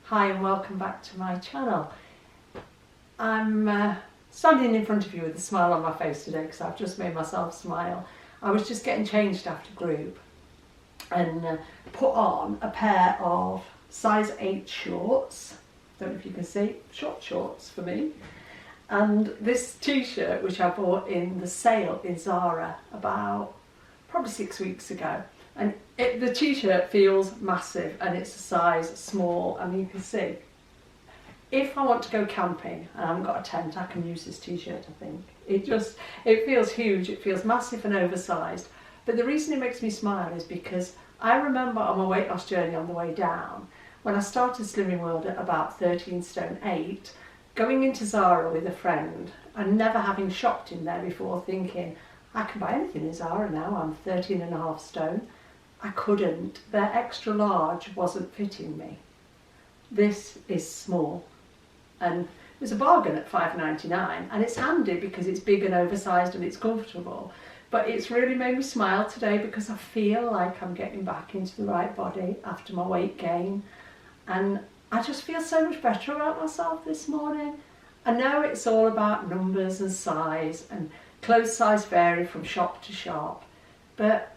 Hi and welcome back to my channel. I'm standing in front of you with a smile on my face today because I've just made myself smile. I was just getting changed after group and put on a pair of size 8 shorts. Don't know if you can see, short shorts for me. And this t-shirt which I bought in the sale in Zara about probably 6 weeks ago. And the t-shirt feels massive and it's a size small, and you can see if I want to go camping and I haven't got a tent, I can use this t-shirt. I think it feels huge, it feels massive and oversized. But the reason it makes me smile is because I remember on my weight loss journey on the way down, when I started Slimming World at about 13 stone 8, going into Zara with a friend and never having shopped in there before, thinking I can buy anything in Zara now, I'm 13.5 stone. I couldn't. Their extra large wasn't fitting me. This is small, and it was a bargain at $5.99, and it's handy because it's big and oversized and it's comfortable. But it's really made me smile today because I feel like I'm getting back into the right body after my weight gain, and I just feel so much better about myself this morning. I know it's all about numbers and size, and clothes size vary from shop to shop, but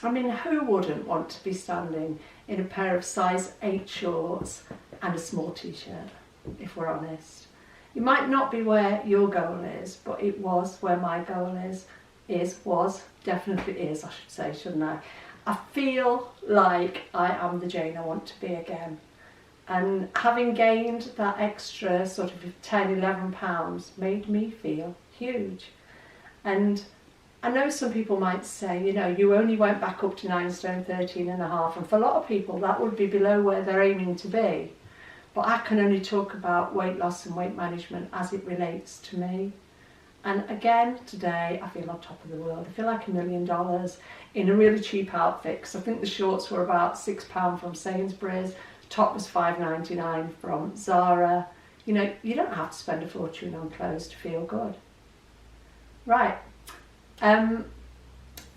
I mean, who wouldn't want to be standing in a pair of size 8 shorts and a small t-shirt, if we're honest? It might not be where your goal is, but it was where my goal definitely is, I should say, shouldn't I? I feel like I am the Jane I want to be again. And having gained that extra sort of 10, 11 pounds made me feel huge. And I know some people might say, you know, you only went back up to 9 stone 13.5, and for a lot of people that would be below where they're aiming to be. But I can only talk about weight loss and weight management as it relates to me. And again, today I feel on top of the world. I feel like $1 million in a really cheap outfit, because I think the shorts were about £6 from Sainsbury's, the top was $5.99 from Zara. You know, you don't have to spend a fortune on clothes to feel good. Right.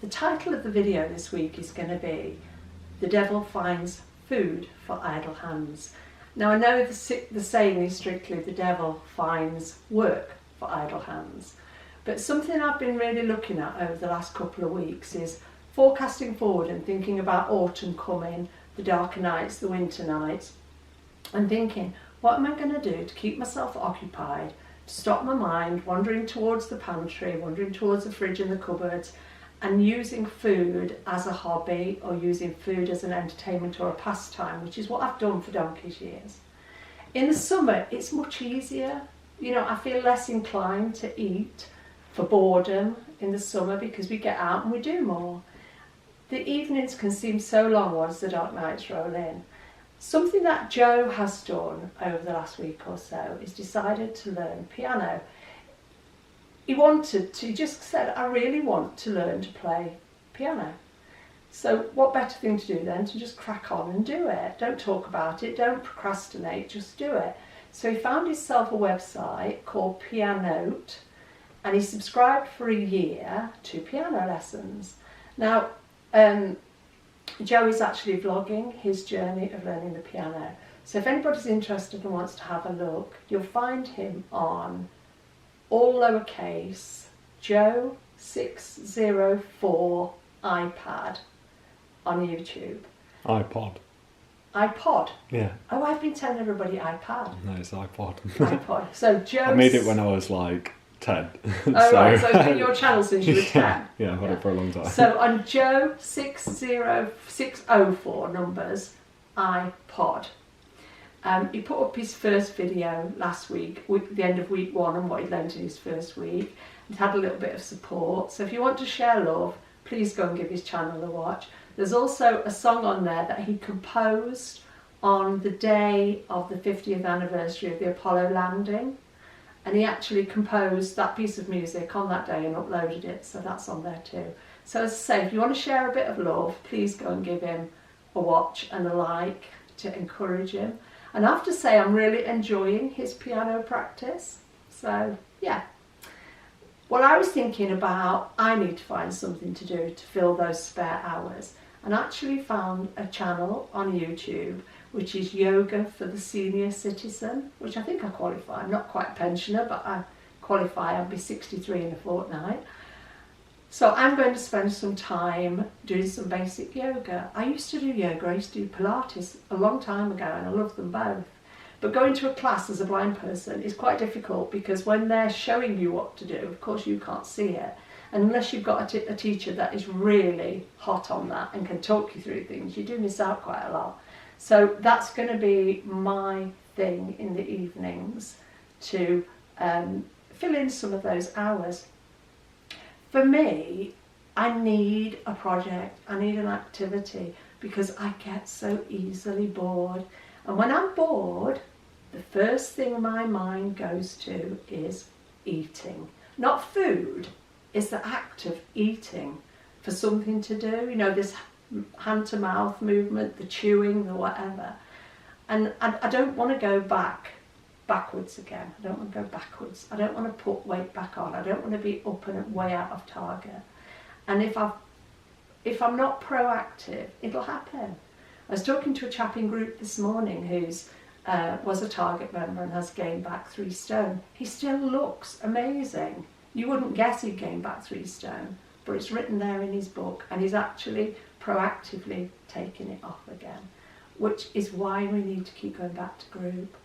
The title of the video this week is going to be The Devil Finds Food for Idle Hands. Now I know the saying is strictly the devil finds work for idle hands, but something I've been really looking at over the last couple of weeks is forecasting forward and thinking about autumn coming, the darker nights, the winter nights, and thinking, what am I going to do to keep myself occupied, to stop my mind wandering towards the pantry, wandering towards the fridge and the cupboards, and using food as a hobby or using food as an entertainment or a pastime, which is what I've done for donkey's years. In the summer, it's much easier. You know, I feel less inclined to eat for boredom in the summer because we get out and we do more. The evenings can seem so long once the dark nights roll in. Something that Joe has done over the last week or so is decided to learn piano. He just said, I really want to learn to play piano. So what better thing to do than to just crack on and do it? Don't talk about it, don't procrastinate, just do it. So he found himself a website called Pianote, and he subscribed for a year to piano lessons. Now, Joe is actually vlogging his journey of learning the piano. So if anybody's interested and wants to have a look, you'll find him on all lowercase Joe604 iPad on YouTube. iPod. iPod? Yeah. Oh, I've been telling everybody iPad. No, it's iPod. iPod. So Joe. I made it when I was like 10. Oh, right. So it's been your channel since you were 10. Yeah, I've had it for a long time. So on Joe60604 numbers, iPod. He put up his first video last week, the end of week 1, and what he'd learned in his first week. He's had a little bit of support. So if you want to share love, please go and give his channel a watch. There's also a song on there that he composed on the day of the 50th anniversary of the Apollo landing. And he actually composed that piece of music on that day and uploaded it, so that's on there too. So as I say, if you want to share a bit of love, please go and give him a watch and a like to encourage him. And I have to say, I'm really enjoying his piano practice. So, yeah. Well, I was thinking about, I need to find something to do to fill those spare hours. And actually found a channel on YouTube which is yoga for the senior citizen, which I think I qualify. I'm not quite a pensioner, but I qualify. I'll be 63 in a fortnight. So I'm going to spend some time doing some basic yoga. I used to do yoga, I used to do Pilates a long time ago, and I love them both. But going to a class as a blind person is quite difficult, because when they're showing you what to do, of course you can't see it. And unless you've got a teacher that is really hot on that and can talk you through things, you do miss out quite a lot. So that's going to be my thing in the evenings, to fill in some of those hours. For me, I need a project, I need an activity, because I get so easily bored. And when I'm bored, the first thing my mind goes to is eating. Not food, it's the act of eating for something to do. You know, this hand to mouth movement, the chewing, the whatever. And I don't want to go backwards again. I don't want to go backwards. I don't want to put weight back on. I don't want to be up and way out of target. And if I'm not proactive, it'll happen. I was talking to a chap in group this morning who's was a Target member and has gained back 3 stone. He still looks amazing. You wouldn't guess he'd gained back 3 stone, but it's written there in his book, and he's actually proactively taking it off again, which is why we need to keep going back to group.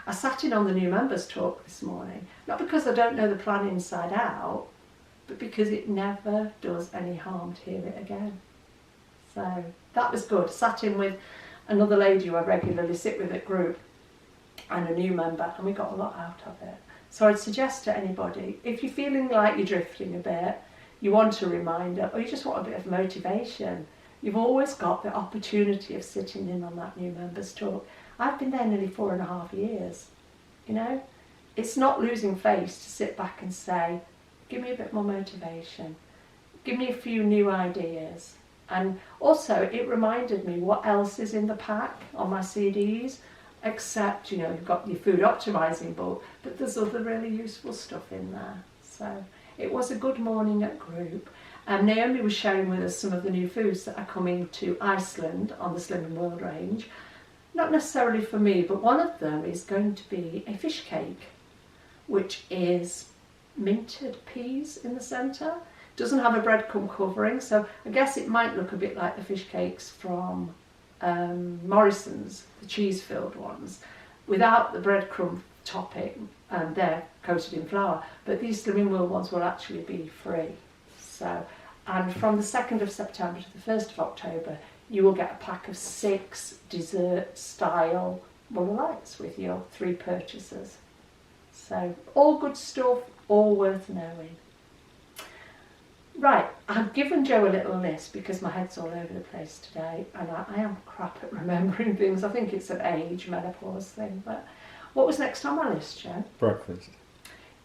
I sat in on the new members talk this morning, not because I don't know the plan inside out, but because it never does any harm to hear it again. So that was good. Sat in with another lady who I regularly sit with at group and a new member, and we got a lot out of it. So I'd suggest to anybody, if you're feeling like you're drifting a bit, you want a reminder, or you just want a bit of motivation, you've always got the opportunity of sitting in on that new members talk. I've been there nearly 4.5 years, you know. It's not losing face to sit back and say, give me a bit more motivation, give me a few new ideas. And also it reminded me what else is in the pack on my CDs, except, you know, you've got your food optimising book, but there's other really useful stuff in there. So it was a good morning at group. And Naomi was sharing with us some of the new foods that are coming to Iceland on the Slimming World range. Not necessarily for me, but one of them is going to be a fish cake, which is minted peas in the centre. Doesn't have a breadcrumb covering, so I guess it might look a bit like the fish cakes from Morrison's, the cheese-filled ones, without the breadcrumb topping, and they're coated in flour. But these Slimming World ones will actually be free. So, and from the 2nd of September to the 1st of October, you will get a pack of 6 dessert-style Muller Lights with your 3 purchases. So, all good stuff, all worth knowing. Right, I've given Jo a little list because my head's all over the place today, and I am crap at remembering things. I think it's an age, menopause thing. But what was next on my list, Jo? Breakfast.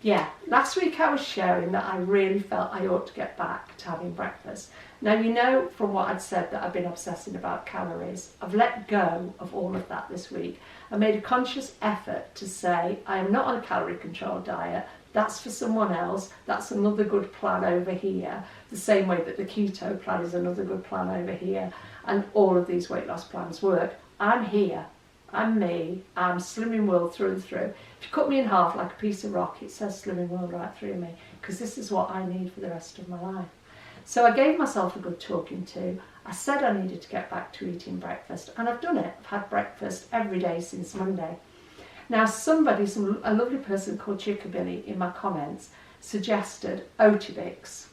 Yeah, last week I was sharing that I really felt I ought to get back to having breakfast. Now, you know from what I'd said that I've been obsessing about calories. I've let go of all of that this week. I made a conscious effort to say I am not on a calorie control diet. That's for someone else. That's another good plan over here. The same way that the keto plan is another good plan over here. And all of these weight loss plans work. I'm here. I'm me. I'm Slimming World through and through. If you cut me in half like a piece of rock, it says Slimming World right through me, because this is what I need for the rest of my life. So I gave myself a good talking to. I said I needed to get back to eating breakfast, and I've done it. I've had breakfast every day since Monday. Now, a lovely person called Chickabilly in my comments suggested Oatibix,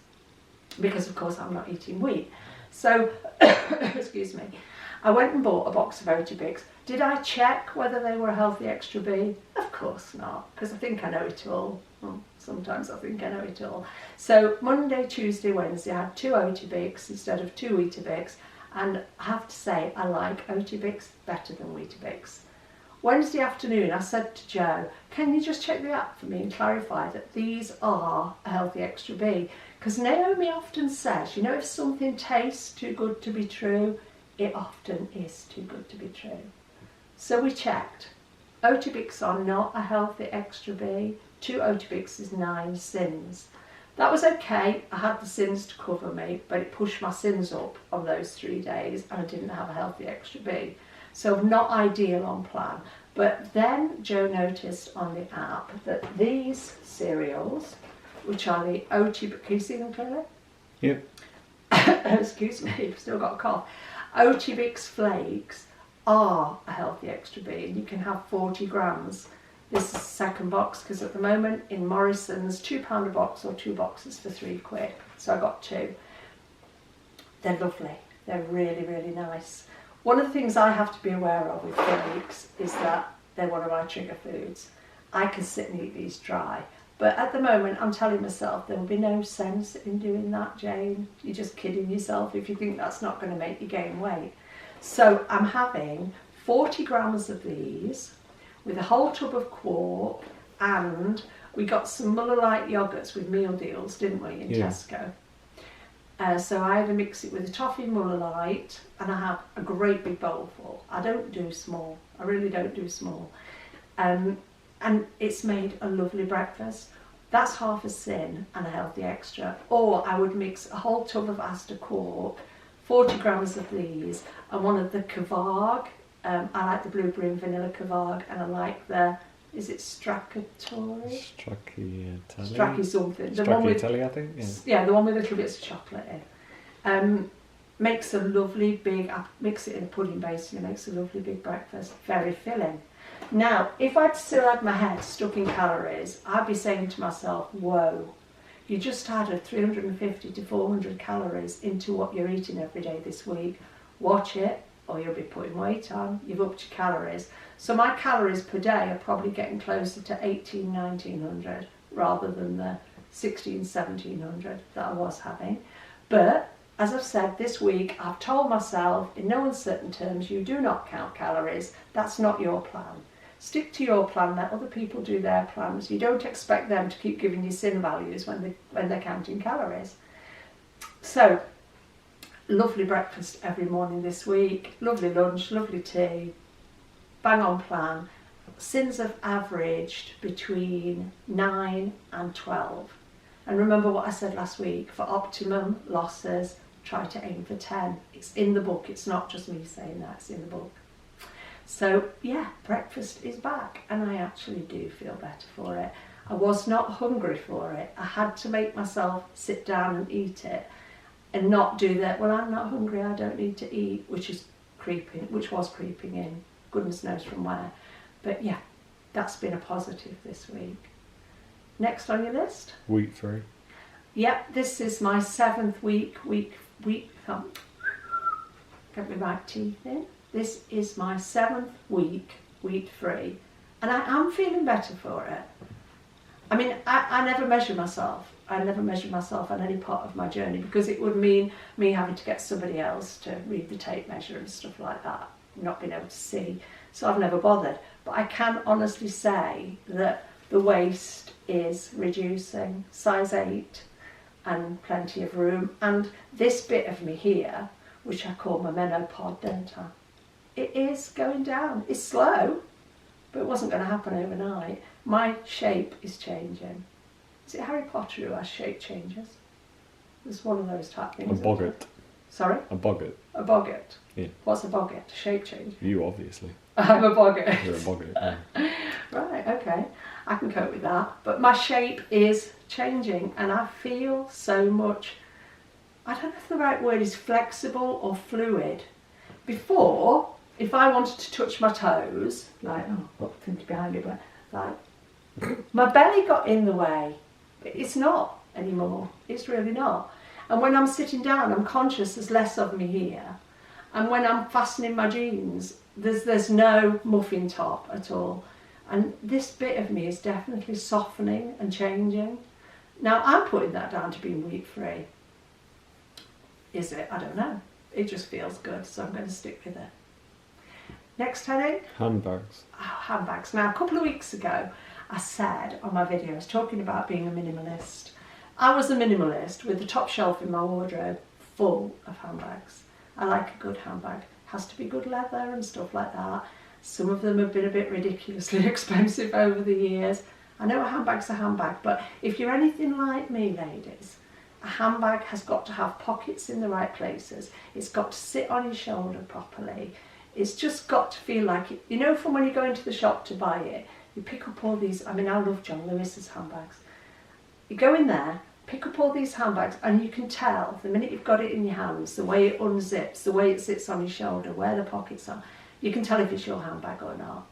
because of course I'm not eating wheat. So, excuse me, I went and bought a box of Oatibix. Did I check whether they were a healthy extra B? Of course not, because I think I know it all. Well, sometimes I think I know it all. So Monday, Tuesday, Wednesday, I had 2 Oatibix instead of 2 Weetabix, and I have to say I like Oatibix better than Weetabix. Wednesday afternoon, I said to Jo, can you just check the app for me and clarify that these are a healthy extra B? Because Naomi often says, you know, if something tastes too good to be true, it often is too good to be true. So we checked. Oatibix are not a healthy extra B. 2 Oatibix is 9 sins. That was okay. I had the sins to cover me, but it pushed my sins up on those 3 days, and I didn't have a healthy extra B. So not ideal on plan. But then Joe noticed on the app that these cereals, which are the Oatly, can you see them clearly? Yep. Excuse me, I've still got a cough. Oatly Bix Flakes are a healthy extra B, and you can have 40 grams. This is the second box, because at the moment in Morrison's, £2 a box or 2 boxes for £3. So I got 2. They're lovely. They're really, really nice. One of the things I have to be aware of with flakes is that they're one of my trigger foods. I can sit and eat these dry. But at the moment, I'm telling myself there will be no sense in doing that, Jane. You're just kidding yourself if you think that's not going to make you gain weight. So I'm having 40 grams of these with a whole tub of quark, and we got some Muller Light yogurts with meal deals, didn't we, in Tesco? So I either mix it with a toffee Muller Light, and I have a great big bowl full. I don't do small. I really don't do small. And it's made a lovely breakfast. That's half a sin and a healthy extra. Or I would mix a whole tub of Asda quark, 40 grams of these, and one of the Kvarg. I like the blueberry and vanilla Kvarg, and I like the, is it Stracciatore? Stracci something. The one with, Stracciatelli, I think. Yeah, the one with little bits of chocolate in. Makes a lovely big, I mix it in a pudding base, and it makes a lovely big breakfast. Very filling. Now, if I'd still had my head stuck in calories, I'd be saying to myself, whoa, you just added 350 to 400 calories into what you're eating every day this week. Watch it, or you'll be putting weight on. You've upped your calories. So my calories per day are probably getting closer to 1900 rather than the 1700 that I was having. But as I've said this week, I've told myself in no uncertain terms, you do not count calories. That's not your plan. Stick to your plan, let other people do their plans. You don't expect them to keep giving you sin values when they're counting calories. So, lovely breakfast every morning this week, lovely lunch, lovely tea, bang on plan. Sins have averaged between 9 and 12. And remember what I said last week, for optimum losses, try to aim for 10. It's in the book, it's not just me saying that, it's in the book. So yeah, breakfast is back, and I actually do feel better for it. I was not hungry for it. I had to make myself sit down and eat it, and not do that, well, I'm not hungry, I don't need to eat, which was creeping in, goodness knows from where. But yeah, that's been a positive this week. Next on your list? Wheat free. Yep, this is my 7th week, get my right teeth in. This is my 7th week, wheat free, and I am feeling better for it. I mean, I never measure myself. I never measure myself on any part of my journey, because it would mean me having to get somebody else to read the tape measure and stuff like that, not being able to see. So I've never bothered. But I can honestly say that the waist is reducing, size 8, and plenty of room. And this bit of me here, which I call my menopod, don't I? It is going down. It's slow, but it wasn't going to happen overnight. My shape is changing. Is it Harry Potter who has shape changes? It's one of those type things. A boggart. Sorry? A boggart. A boggart? Yeah. What's a boggart? A shape change? You, obviously. I'm a boggart. You're a boggart. Yeah. Right, okay. I can cope with that. But my shape is changing, and I feel so much, I don't know if the right word is flexible or fluid. Before, if I wanted to touch my toes, like, oh, got things behind me, but like, my belly got in the way. It's not anymore. It's really not. And when I'm sitting down, I'm conscious there's less of me here. And when I'm fastening my jeans, there's no muffin top at all. And this bit of me is definitely softening and changing. Now, I'm putting that down to being wheat free. Is it? I don't know. It just feels good, so I'm going to stick with it. Next heading? Handbags. Oh, handbags. Now, a couple of weeks ago, I said on my video, I was talking about being a minimalist. I was a minimalist with the top shelf in my wardrobe full of handbags. I like a good handbag. It has to be good leather and stuff like that. Some of them have been a bit ridiculously expensive over the years. I know a handbag's a handbag, but if you're anything like me, ladies, a handbag has got to have pockets in the right places. It's got to sit on your shoulder properly. It's just got to feel like it. You know, from when you go into the shop to buy it, you pick up all these, I mean, I love John Lewis's handbags. You go in there, pick up all these handbags, and you can tell the minute you've got it in your hands, the way it unzips, the way it sits on your shoulder, where the pockets are, you can tell if it's your handbag or not.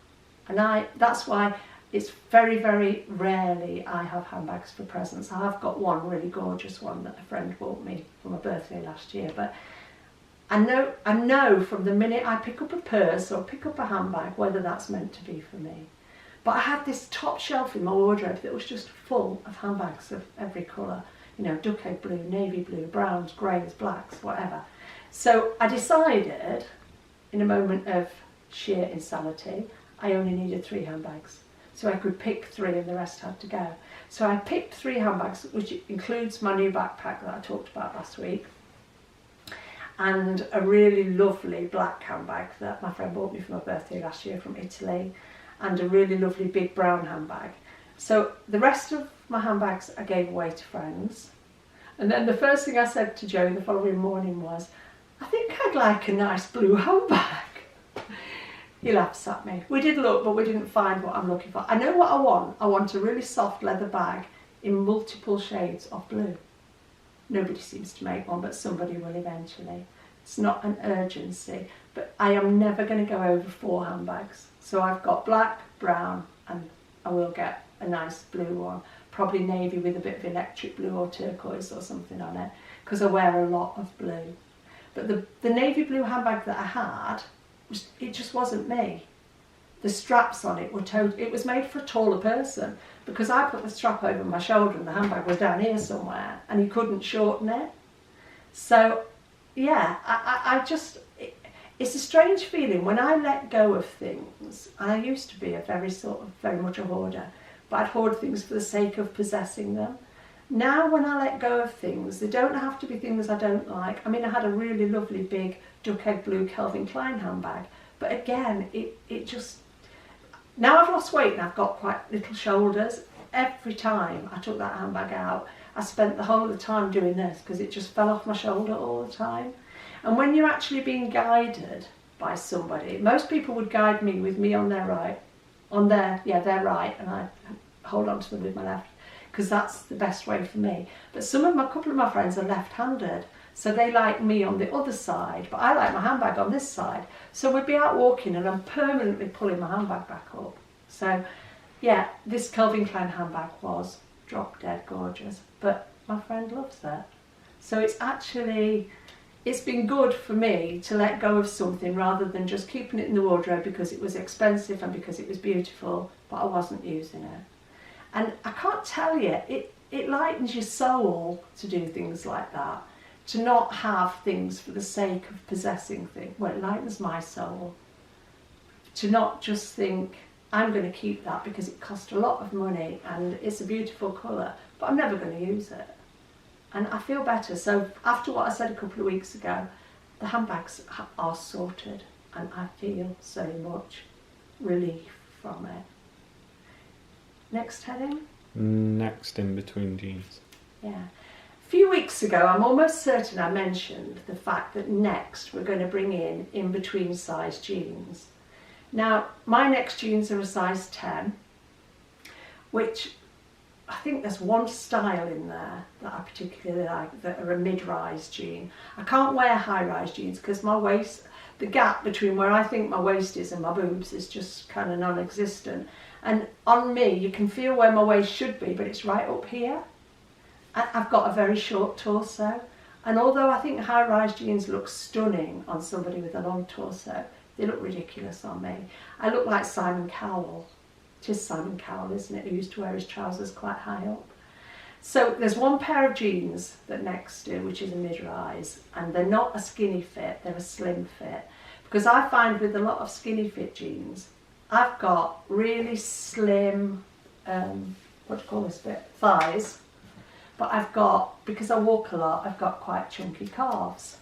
And that's why it's very, very rarely I have handbags for presents. I have got one really gorgeous one that a friend bought me for my birthday last year, but I know from the minute I pick up a purse or pick up a handbag whether that's meant to be for me. But I had this top shelf in my wardrobe that was just full of handbags of every colour. You know, duck egg blue, navy blue, browns, greys, blacks, whatever. So I decided, in a moment of sheer insanity, I only needed 3 handbags. So I could pick 3 and the rest had to go. So I picked 3 handbags, which includes my new backpack that I talked about last week, and a really lovely black handbag that my friend bought me for my birthday last year from Italy, and a really lovely big brown handbag. So the rest of my handbags I gave away to friends. And then the first thing I said to Joe the following morning was, I think I'd like a nice blue handbag. He laughs at me. We did look, but we didn't find what I'm looking for. I know what I want. I want a really soft leather bag in multiple shades of blue. Nobody seems to make one, but somebody will eventually. It's not an urgency, but I am never going to go over 4 handbags. So I've got black, brown, and I will get a nice blue one, probably navy with a bit of electric blue or turquoise or something on it, because I wear a lot of blue. But the navy blue handbag that I had, it just wasn't me. The straps on it were it was made for a taller person, because I put the strap over my shoulder and the handbag was down here somewhere and you couldn't shorten it. So yeah, I just, it's a strange feeling when I let go of things. I used to be very much a hoarder, but I'd hoard things for the sake of possessing them. Now when I let go of things, they don't have to be things I don't like. I mean, I had a really lovely big duck egg blue Calvin Klein handbag, but again, it just, now I've lost weight and I've got quite little shoulders. Every time I took that handbag out, I spent the whole of the time doing this because it just fell off my shoulder all the time. And when you're actually being guided by somebody, most people would guide me with me on their right, their right, and I hold on to them with my left, because that's the best way for me. But a couple of my friends are left-handed, so they like me on the other side, but I like my handbag on this side. So we'd be out walking and I'm permanently pulling my handbag back up. So yeah, this Calvin Klein handbag was drop dead gorgeous, but my friend loves it. So it's been good for me to let go of something rather than just keeping it in the wardrobe because it was expensive and because it was beautiful, but I wasn't using it. And I can't tell you, it lightens your soul to do things like that, to not have things for the sake of possessing things. Well, it lightens my soul to not just think, I'm going to keep that because it cost a lot of money and it's a beautiful colour, but I'm never going to use it. And I feel better. So after what I said a couple of weeks ago, the handbags are sorted and I feel so much relief from it. Next heading? Next in between jeans. Yeah. A few weeks ago, I'm almost certain I mentioned the fact that next we're going to bring in between size jeans. Now, my next jeans are a size 10, which I think there's one style in there that I particularly like, that are a mid-rise jean. I can't wear high-rise jeans because my waist, the gap between where I think my waist is and my boobs is just kind of non-existent. And on me, you can feel where my waist should be, but it's right up here. I've got a very short torso. And although I think high-rise jeans look stunning on somebody with a long torso, they look ridiculous on me. I look like Simon Cowell. It is Simon Cowell, isn't it? Who used to wear his trousers quite high up. So there's one pair of jeans that Next do, which is a mid-rise, and they're not a skinny fit, they're a slim fit. Because I find with a lot of skinny fit jeans, I've got really slim, thighs, but I've got, because I walk a lot, I've got quite chunky calves.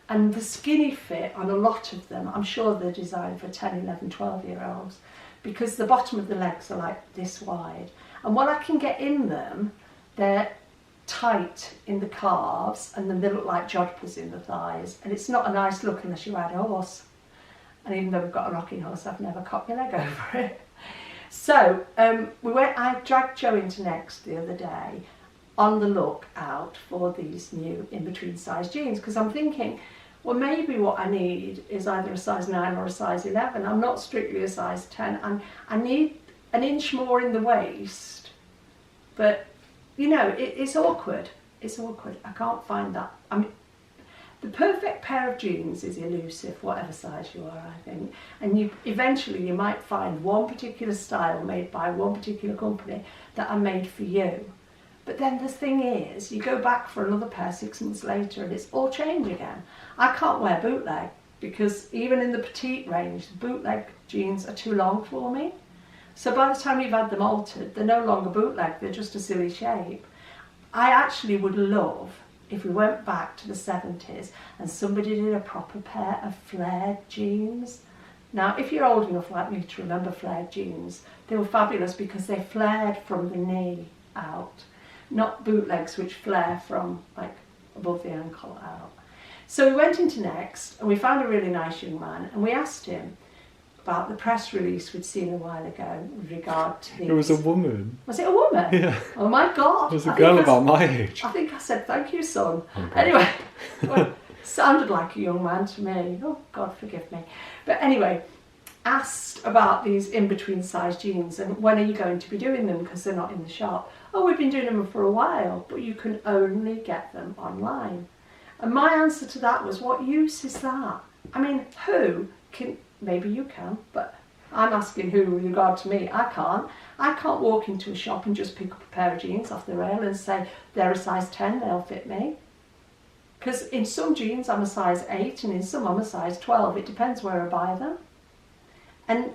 And the skinny fit on a lot of them, I'm sure they're designed for 10, 11, 12-year-olds, because the bottom of the legs are like this wide. And what I can get in them, they're tight in the calves, and then they look like jodhpurs in the thighs. And it's not a nice look unless you ride a horse. And even though we've got a rocking horse, I've never cocked my leg over it. So I dragged Joe into Next the other day on the lookout for these new in-between size jeans, because I'm thinking, well, maybe what I need is either a size 9 or a size 11. I'm not strictly a size 10, and I need an inch more in the waist, but you know, it's awkward. It's awkward. I can't find that. I mean, the perfect pair of jeans is elusive, whatever size you are, I think. And eventually you might find one particular style made by one particular company that are made for you. But then the thing is, you go back for another pair 6 months later and it's all change again. I can't wear bootleg because even in the petite range, the bootleg jeans are too long for me. So by the time you've had them altered, they're no longer bootleg, they're just a silly shape. I actually would love if we went back to the 70s and somebody did a proper pair of flared jeans. Now, if you're old enough like me to remember flared jeans, they were fabulous because they flared from the knee out, not bootlegs which flare from like above the ankle out. So we went into Next and we found a really nice young man and we asked him about the press release we'd seen a while ago with regard to these. It was a woman. Was it a woman? Yeah. Oh my God. It was a girl about my age. I think I said, thank you, son. Oh, anyway, well, sounded like a young man to me. Oh, God forgive me. But anyway, asked about these in-between size jeans and when are you going to be doing them because they're not in the shop. Oh, we've been doing them for a while, but you can only get them online. And my answer to that was, what use is that? I mean, who can... Maybe you can, but I'm asking who with regard to me. I can't. I can't walk into a shop and just pick up a pair of jeans off the rail and say, they're a size 10, they'll fit me. Because in some jeans I'm a size 8 and in some I'm a size 12. It depends where I buy them. And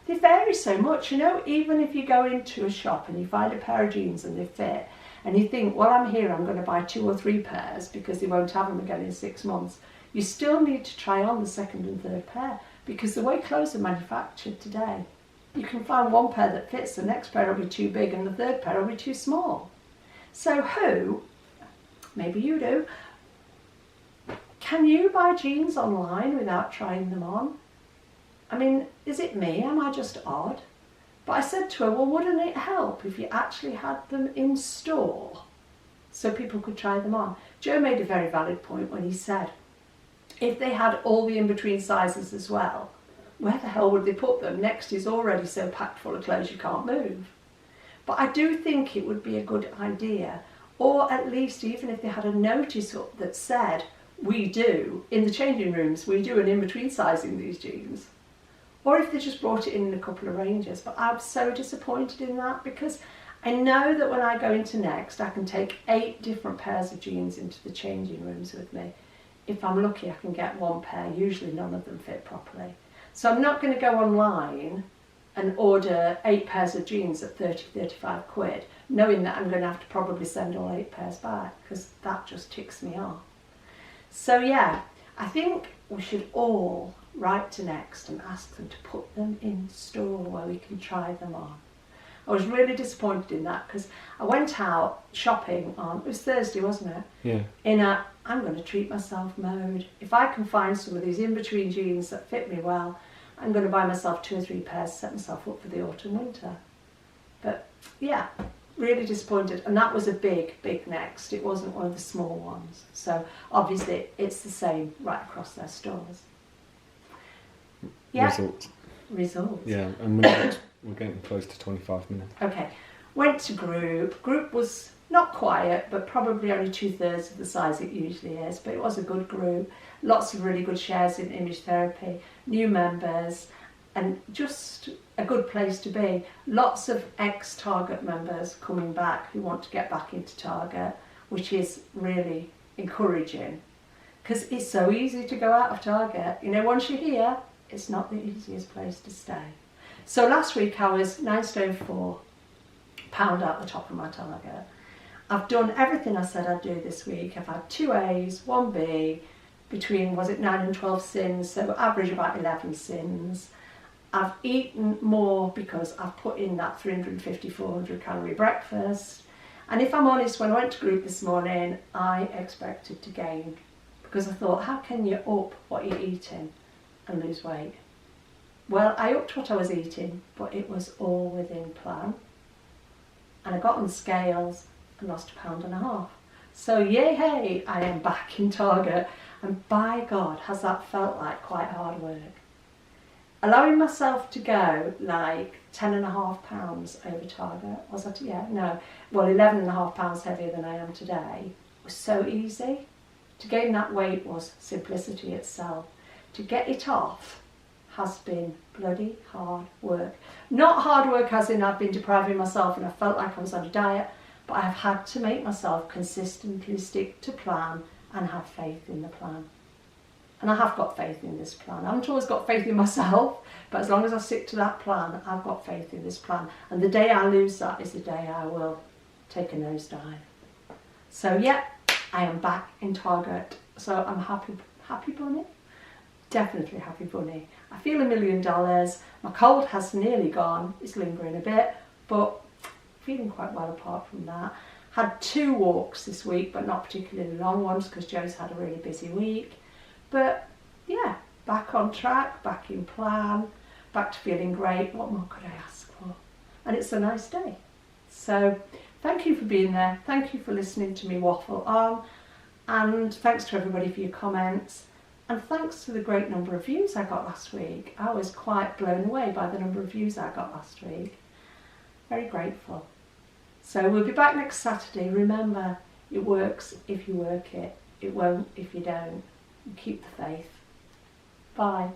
they vary so much, you know, even if you go into a shop and you find a pair of jeans and they fit, and you think, well, I'm here, I'm going to buy 2 or 3 pairs because they won't have them again in 6 months. You still need to try on the second and third pair because the way clothes are manufactured today, you can find one pair that fits, the next pair will be too big and the third pair will be too small. So who, maybe you do, can you buy jeans online without trying them on? I mean, is it me? Am I just odd? But I said to her, well, wouldn't it help if you actually had them in store so people could try them on? Joe made a very valid point when he said, if they had all the in-between sizes as well, where the hell would they put them? Next is already so packed full of clothes you can't move. But I do think it would be a good idea, or at least even if they had a notice up that said, we do, in the changing rooms, we do an in-between sizing these jeans. Or if they just brought it in a couple of ranges. But I'm so disappointed in that because I know that when I go into Next, I can take 8 different pairs of jeans into the changing rooms with me. If I'm lucky, I can get 1 pair. Usually none of them fit properly. So I'm not going to go online and order 8 pairs of jeans at 30, 35 quid, knowing that I'm going to have to probably send all 8 pairs back because that just ticks me off. So yeah, I think we should all write to Next and ask them to put them in store where we can try them on. I was really disappointed in that because I went out shopping on, it was Thursday, wasn't it? Yeah. In a, I'm going to treat myself mode. If I can find some of these in-between jeans that fit me well, I'm going to buy myself 2 or 3 pairs, set myself up for the autumn winter. But yeah, really disappointed. And that was a big Next. It wasn't one of the small ones. So obviously it's the same right across their stores. Yeah. Results. Yeah, and we're getting close to 25 minutes. Okay, went to group. Group was not quiet, but probably only 2/3 of the size it usually is, but it was a good group. Lots of really good shares in image therapy, new members, and just a good place to be. Lots of ex-Target members coming back who want to get back into Target, which is really encouraging, because it's so easy to go out of Target. You know, once you're here, it's not the easiest place to stay. So last week I was 9 stone 4, pound out the top of my target. I've done everything I said I'd do this week. I've had 2 A's, 1 B, between, was it 9 and 12 sins, so average about 11 sins. I've eaten more because I've put in that 350, 400 calorie breakfast. And if I'm honest, when I went to group this morning, I expected to gain because I thought, how can you up what you're eating and lose weight. Well, I upped what I was eating, but it was all within plan. And I got on the scales and lost 1.5 pounds. So yay, hey, I am back in target. And by God, has that felt like quite hard work. Allowing myself to go like 10.5 pounds over target, was that, yeah, no, well 11.5 pounds heavier than I am today, was so easy. To gain that weight was simplicity itself. To get it off has been bloody hard work. Not hard work as in I've been depriving myself and I felt like I was on a diet, but I've had to make myself consistently stick to plan and have faith in the plan. And I have got faith in this plan. I haven't always got faith in myself, but as long as I stick to that plan, I've got faith in this plan. And the day I lose that is the day I will take a nosedive. So yeah, I am back in target. So I'm happy bunny. Definitely happy bunny. I feel $1 million. My cold has nearly gone. It's lingering a bit, but feeling quite well apart from that. Had 2 walks this week, but not particularly long ones because Joe's had a really busy week. But yeah, back on track, back in plan, back to feeling great. What more could I ask for? And it's a nice day. So thank you for being there. Thank you for listening to me waffle on. And thanks to everybody for your comments. And thanks to the great number of views I got last week. I was quite blown away by the number of views I got last week. Very grateful. So we'll be back next Saturday. Remember, it works if you work it. It won't if you don't. Keep the faith. Bye.